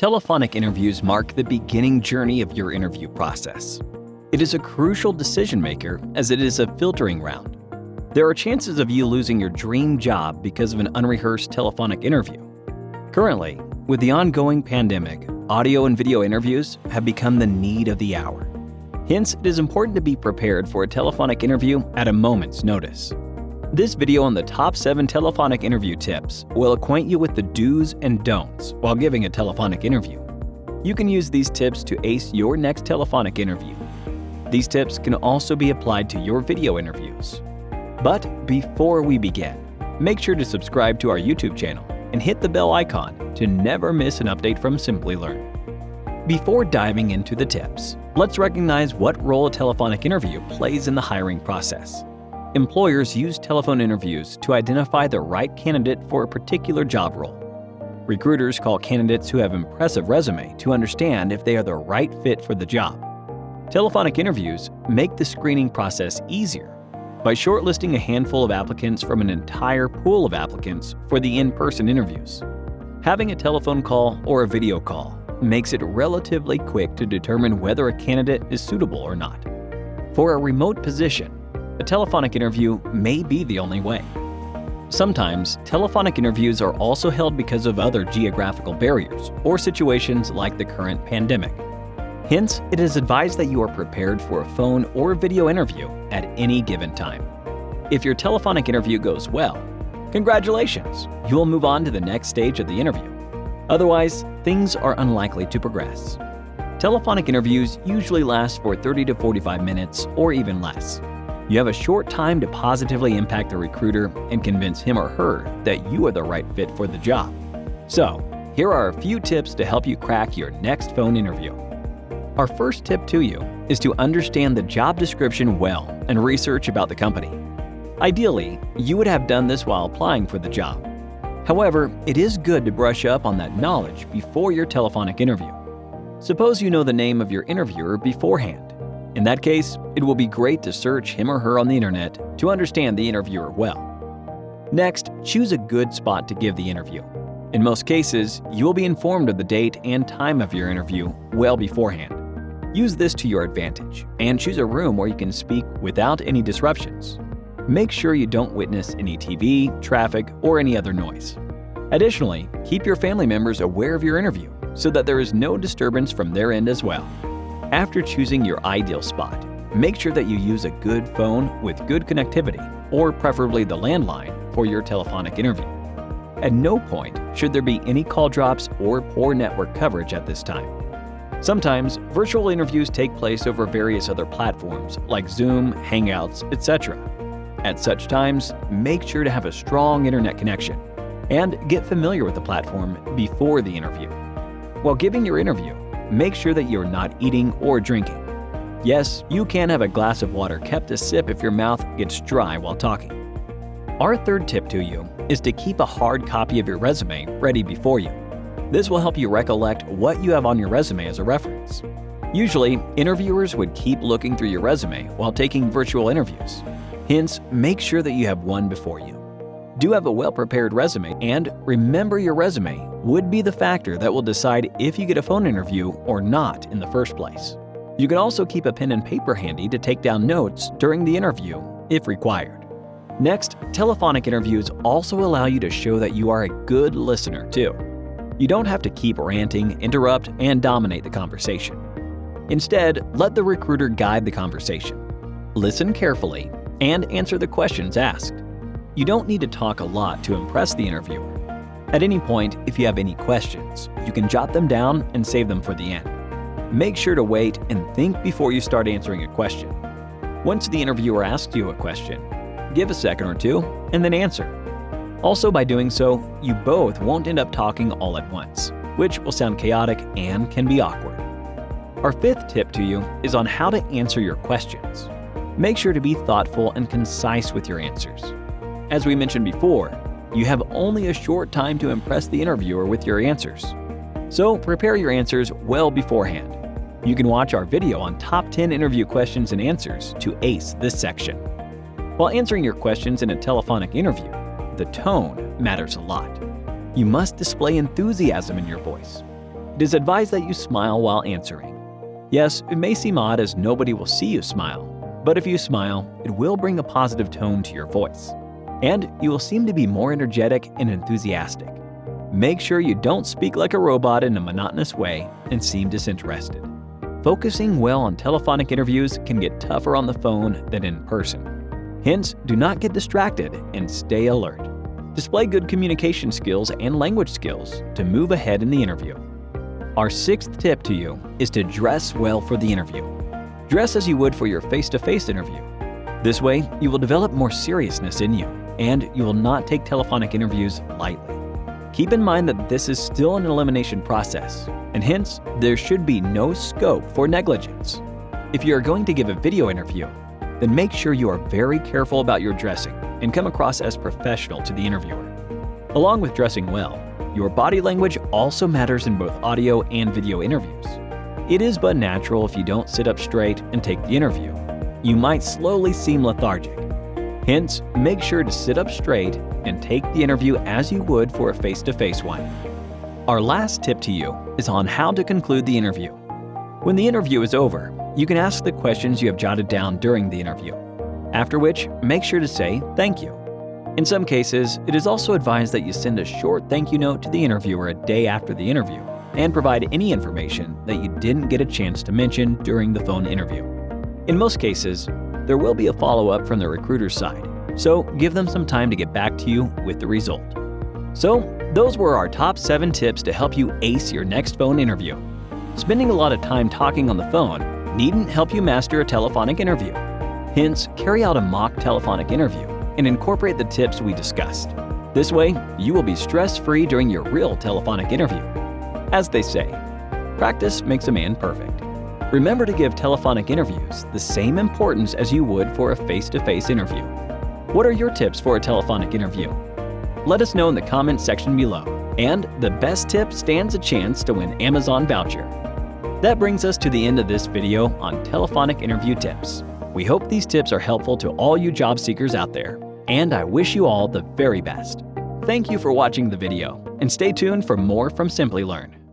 Telephonic interviews mark the beginning journey of your interview process. It is a crucial decision maker as it is a filtering round. There are chances of you losing your dream job because of an unrehearsed telephonic interview. Currently, with the ongoing pandemic, audio and video interviews have become the need of the hour. Hence, it is important to be prepared for a telephonic interview at a moment's notice. This video on the top 7 telephonic interview tips will acquaint you with the do's and don'ts while giving a telephonic interview. You can use these tips to ace your next telephonic interview. These tips can also be applied to your video interviews. But before we begin, make sure to subscribe to our YouTube channel and hit the bell icon to never miss an update from Simply Learn. Before diving into the tips, let's recognize what role a telephonic interview plays in the hiring process. Employers use telephone interviews to identify the right candidate for a particular job role. Recruiters call candidates who have impressive resume to understand if they are the right fit for the job. Telephonic interviews make the screening process easier by shortlisting a handful of applicants from an entire pool of applicants for the in-person interviews. Having a telephone call or a video call makes it relatively quick to determine whether a candidate is suitable or not. For a remote position, a telephonic interview may be the only way. Sometimes, telephonic interviews are also held because of other geographical barriers or situations like the current pandemic. Hence, it is advised that you are prepared for a phone or video interview at any given time. If your telephonic interview goes well, congratulations! You will move on to the next stage of the interview. Otherwise, things are unlikely to progress. Telephonic interviews usually last for 30 to 45 minutes or even less. You have a short time to positively impact the recruiter and convince him or her that you are the right fit for the job. So, here are a few tips to help you crack your next phone interview. Our first tip to you is to understand the job description well and research about the company. Ideally, you would have done this while applying for the job. However, it is good to brush up on that knowledge before your telephonic interview. Suppose you know the name of your interviewer beforehand. In that case, it will be great to search him or her on the internet to understand the interviewer well. Next, choose a good spot to give the interview. In most cases, you will be informed of the date and time of your interview well beforehand. Use this to your advantage and choose a room where you can speak without any disruptions. Make sure you don't witness any TV, traffic, or any other noise. Additionally, keep your family members aware of your interview so that there is no disturbance from their end as well. After choosing your ideal spot, make sure that you use a good phone with good connectivity, or preferably the landline, for your telephonic interview. At no point should there be any call drops or poor network coverage at this time. Sometimes, virtual interviews take place over various other platforms like Zoom, Hangouts, etc. At such times, make sure to have a strong internet connection and get familiar with the platform before the interview. While giving your interview, make sure that you're not eating or drinking. Yes, you can have a glass of water kept a sip if your mouth gets dry while talking. Our third tip to you is to keep a hard copy of your resume ready before you. This will help you recollect what you have on your resume as a reference. Usually, interviewers would keep looking through your resume while taking virtual interviews. Hence, make sure that you have one before you. Do have a well-prepared resume, and remember your resume would be the factor that will decide if you get a phone interview or not in the first place. You can also keep a pen and paper handy to take down notes during the interview if required. Next, telephonic interviews also allow you to show that you are a good listener too. You don't have to keep ranting, interrupt, and dominate the conversation. Instead, let the recruiter guide the conversation. Listen carefully and answer the questions asked. You don't need to talk a lot to impress the interviewer. At any point, if you have any questions, you can jot them down and save them for the end. Make sure to wait and think before you start answering a question. Once the interviewer asks you a question, give a second or two and then answer. Also, by doing so, you both won't end up talking all at once, which will sound chaotic and can be awkward. Our fifth tip to you is on how to answer your questions. Make sure to be thoughtful and concise with your answers. As we mentioned before, you have only a short time to impress the interviewer with your answers. So prepare your answers well beforehand. You can watch our video on top 10 interview questions and answers to ace this section. While answering your questions in a telephonic interview, the tone matters a lot. You must display enthusiasm in your voice. it is advised that you smile while answering. Yes, it may seem odd as nobody will see you smile, but if you smile, it will bring a positive tone to your voice, and you will seem to be more energetic and enthusiastic. Make sure you don't speak like a robot in a monotonous way and seem disinterested. Focusing well on telephonic interviews can get tougher on the phone than in person. Hence, do not get distracted and stay alert. Display good communication skills and language skills to move ahead in the interview. Our sixth tip to you is to dress well for the interview. Dress as you would for your face-to-face interview. This way, you will develop more seriousness in you, and you will not take telephonic interviews lightly. Keep in mind that this is still an elimination process, and hence, there should be no scope for negligence. If you are going to give a video interview, then make sure you are very careful about your dressing and come across as professional to the interviewer. Along with dressing well, your body language also matters in both audio and video interviews. It is but natural if you don't sit up straight and take the interview. You might slowly seem lethargic. Hence, make sure to sit up straight and take the interview as you would for a face-to-face one. Our last tip to you is on how to conclude the interview. When the interview is over, you can ask the questions you have jotted down during the interview, after which make sure to say thank you. In some cases, it is also advised that you send a short thank you note to the interviewer a day after the interview and provide any information that you didn't get a chance to mention during the phone interview. In most cases, there will be a follow-up from the recruiter's side, so give them some time to get back to you with the result. So, those were our top 7 tips to help you ace your next phone interview. Spending a lot of time talking on the phone needn't help you master a telephonic interview. Hence, carry out a mock telephonic interview and incorporate the tips we discussed. This way, you will be stress-free during your real telephonic interview. As they say, practice makes a man perfect. Remember to give telephonic interviews the same importance as you would for a face-to-face interview. What are your tips for a telephonic interview? Let us know in the comment section below. And the best tip stands a chance to win Amazon voucher. That brings us to the end of this video on telephonic interview tips. We hope these tips are helpful to all you job seekers out there, and I wish you all the very best. Thank you for watching the video, and stay tuned for more from Simply Learn.